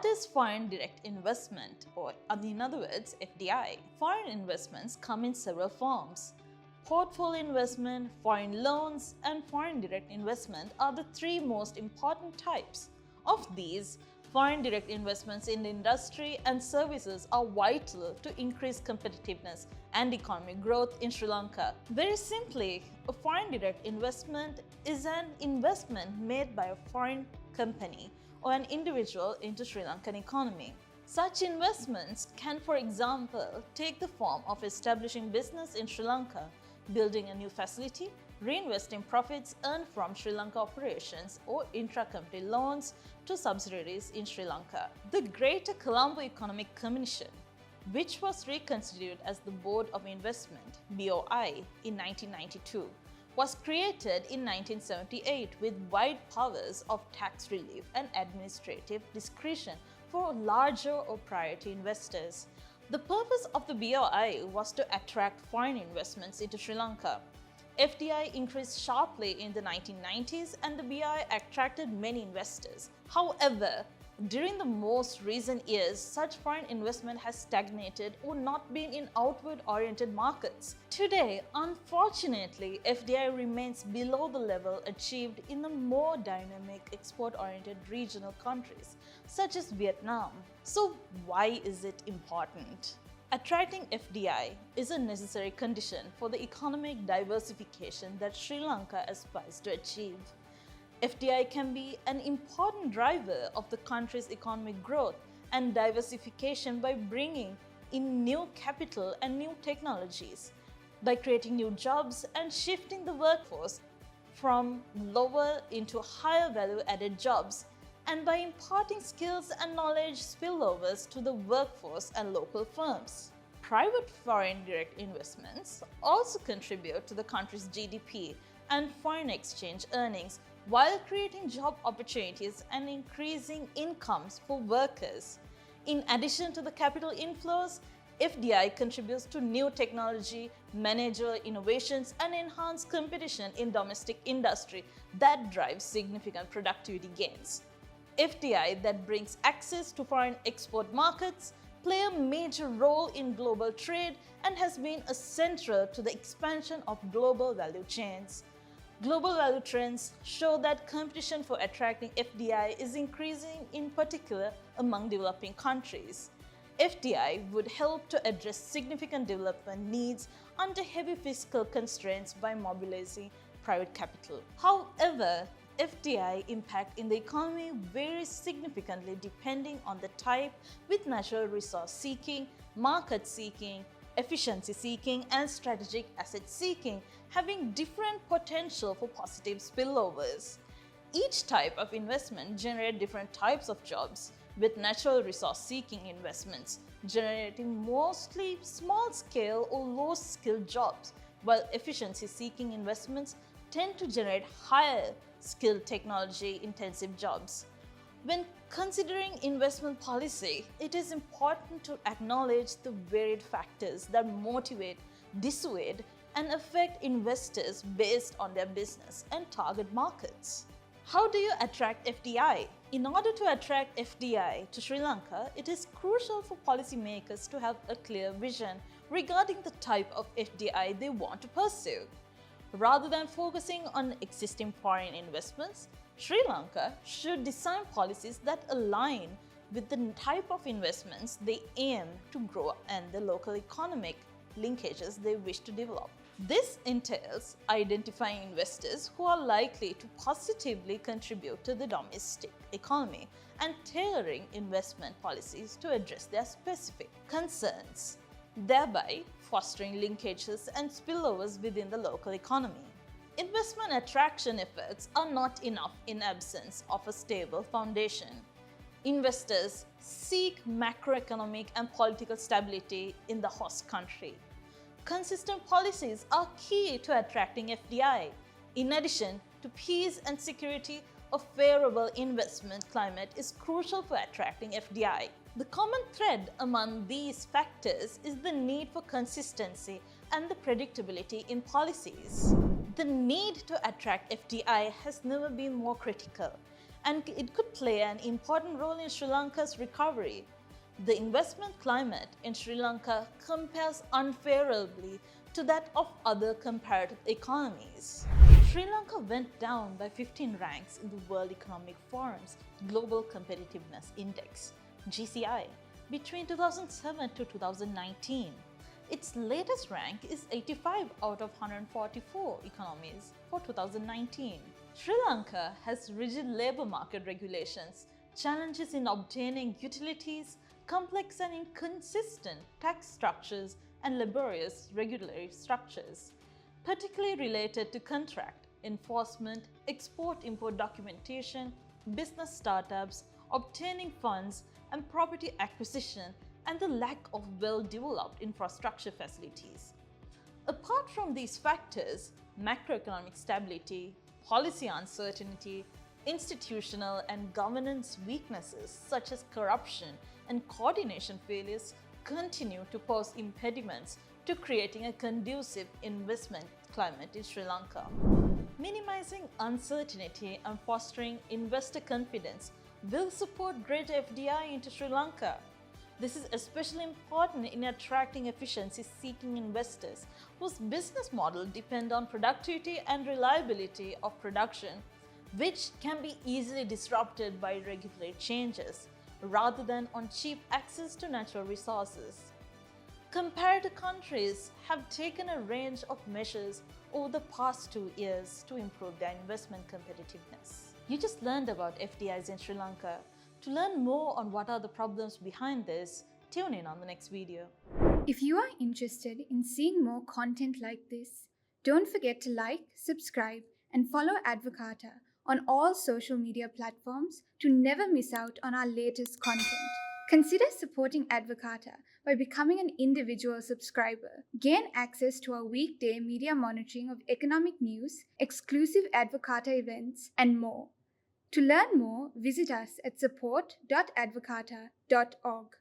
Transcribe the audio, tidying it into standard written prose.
What is foreign direct investment, or in other words, FDI? Foreign investments come in several forms. Portfolio investment, foreign loans, and foreign direct investment are the three most important types. Of these, foreign direct investments in the industry and services are vital to increase competitiveness and economic growth in Sri Lanka. Very simply, a foreign direct investment is an investment made by a foreign company or an individual into Sri Lankan economy. Such investments can, for example, take the form of establishing business in Sri Lanka, building a new facility, reinvesting profits earned from Sri Lanka operations, or intra-company loans to subsidiaries in Sri Lanka. The Greater Colombo Economic Commission, which was reconstituted as the Board of Investment (BOI) in 1992, was created in 1978 with wide powers of tax relief and administrative discretion for larger or priority investors. The purpose of the BOI was to attract foreign investments into Sri Lanka. FDI increased sharply in the 1990s and the BOI attracted many investors. However, during the most recent years, such foreign investment has stagnated or not been in outward-oriented markets. Today, unfortunately, FDI remains below the level achieved in the more dynamic export-oriented regional countries, such as Vietnam. So why is it important? Attracting FDI is a necessary condition for the economic diversification that Sri Lanka aspires to achieve. FDI can be an important driver of the country's economic growth and diversification by bringing in new capital and new technologies, by creating new jobs and shifting the workforce from lower into higher value-added jobs, and by imparting skills and knowledge spillovers to the workforce and local firms. Private foreign direct investments also contribute to the country's GDP and foreign exchange earnings while creating job opportunities and increasing incomes for workers. In addition to the capital inflows, FDI contributes to new technology, managerial innovations, and enhanced competition in domestic industry that drives significant productivity gains. FDI that brings access to foreign export markets play a major role in global trade and has been central to the expansion of global value chains. Global value trends show that competition for attracting FDI is increasing, in particular among developing countries. FDI would help to address significant development needs under heavy fiscal constraints by mobilizing private capital. However, FDI impact in the economy varies significantly depending on the type, with natural resource seeking, market seeking, efficiency seeking, and strategic asset seeking having different potential for positive spillovers. Each type of investment generates different types of jobs, with natural resource seeking investments generating mostly small-scale or low-skilled jobs, while efficiency seeking investments tend to generate higher skilled technology-intensive jobs. When considering investment policy, it is important to acknowledge the varied factors that motivate, dissuade, and affect investors based on their business and target markets. How do you attract FDI? In order to attract FDI to Sri Lanka, it is crucial for policymakers to have a clear vision regarding the type of FDI they want to pursue. Rather than focusing on existing foreign investments, Sri Lanka should design policies that align with the type of investments they aim to grow and the local economic linkages they wish to develop. This entails identifying investors who are likely to positively contribute to the domestic economy and tailoring investment policies to address their specific concerns, thereby fostering linkages and spillovers within the local economy. Investment attraction efforts are not enough in absence of a stable foundation. Investors seek macroeconomic and political stability in the host country. Consistent policies are key to attracting FDI. In addition to peace and security, a favorable investment climate is crucial for attracting FDI. The common thread among these factors is the need for consistency and the predictability in policies. The need to attract FDI has never been more critical, and it could play an important role in Sri Lanka's recovery. The investment climate in Sri Lanka compares unfavorably to that of other comparative economies. Sri Lanka went down by 15 ranks in the World Economic Forum's Global Competitiveness Index (GCI) between 2007 to 2019. Its latest rank is 85 out of 144 economies for 2019. Sri Lanka has rigid labor market regulations, challenges in obtaining utilities, complex and inconsistent tax structures, and laborious regulatory structures, particularly related to contract enforcement, export-import documentation, business startups, obtaining funds, and property acquisition, and the lack of well-developed infrastructure facilities. Apart from these factors, macroeconomic stability, policy uncertainty, institutional and governance weaknesses such as corruption and coordination failures continue to pose impediments to creating a conducive investment climate in Sri Lanka. Minimizing uncertainty and fostering investor confidence will support greater FDI into Sri Lanka. This is especially important in attracting efficiency-seeking investors whose business model depend on productivity and reliability of production, which can be easily disrupted by regulatory changes, rather than on cheap access to natural resources. Comparative countries have taken a range of measures over the past 2 years to improve their investment competitiveness. You just learned about FDIs in Sri Lanka. To learn more on what are the problems behind this, tune in on the next video. If you are interested in seeing more content like this, don't forget to like, subscribe, and follow Advocata on all social media platforms to never miss out on our latest content. Consider supporting Advocata by becoming an individual subscriber. Gain access to our weekday media monitoring of economic news, exclusive Advocata events, and more. To learn more, visit us at support.advocata.org.